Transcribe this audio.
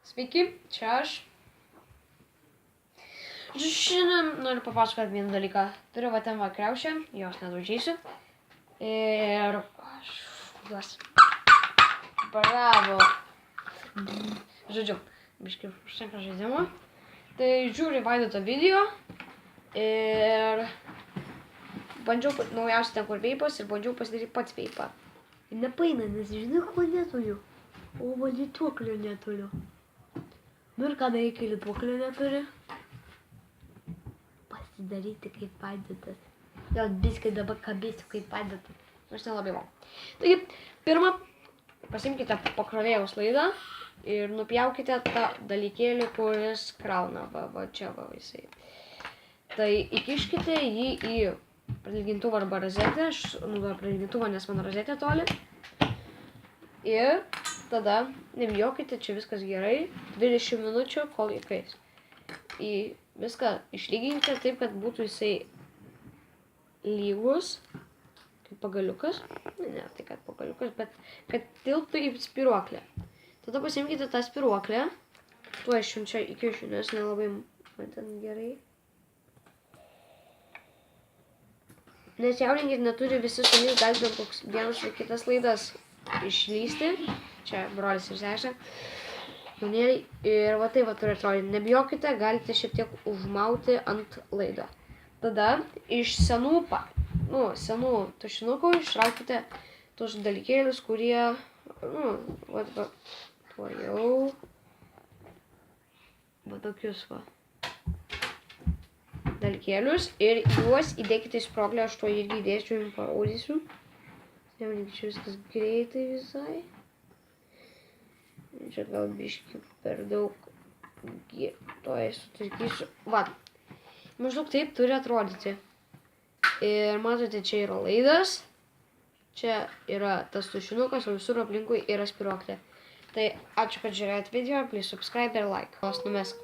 Sveiki, čia aš. Šiandien noriu papasakoti vieną dalyką. Turiu va ten va kriaušę, jos nedaužysiu. Ir aš juos. Bravo. Žodžiu, biškai užtenka žaidimo. Tai žiūri Vaidoto video. Ir bandžiau naujausią ten kur veipas ir bandžiau pasidaryti pats veipą. Ir nepaina, nes žinai, ko neturiu. O valytuoklio neturiu. Nu ir ką daryti, kai lituoklio neturi? Pasidaryti kaip Vaidotas. Gal biskį dabar kabėsiu kaip Vaidotas. Aš nelabai man. Taigi, pirmą, pasimkite pakrovėjaus laidą ir nupjaukite tą dalykėlį, kuris krauna. Va čia va visai. Tai įkiškite jį į pradėlgintuvą arba rozetę. Aš naudoju pradėlgintuvą, nes mano rozetė toli. Ir tada nebijokite, čia viskas gerai. 20 minučių, kol įkais. Viską išlyginkite taip, kad būtų jisai lygus. Kaip pagaliukas. Ne tai, kad pagaliukas, bet kad tilptų į spiruoklę. Tada pasimkite tą spiruoklę. Tuo aš čia įkišiu, nes nelabai man ten gerai. Nesijaudinkit, neturi visi šunys, galite koks vienas ir kitas laidas išlysti. Čia brolis ir sesė. Jaunėliai. Ir va tai va turi atrodyti. Nebijokite, galite šiek tiek užmauti ant laido. Tada iš senų tušinukų išraukite tos dalykėlius, kurie, tuo jau, va tokius va dalykėlius ir juos įdėkite į spyruoklę, aš to irgi įdėsiu, jums parodysiu. Čia viskas greitai visai. Čia gal biškį per daug to sutvarkysiu. Va, maždaug taip turi atrodyti. Ir matote, čia yra laidas. Čia yra tas tušinukas, o visur aplinkui yra spyruoklė. Tai ačiū, kad žiūrėjote video, please subscribe ir like. Numesk.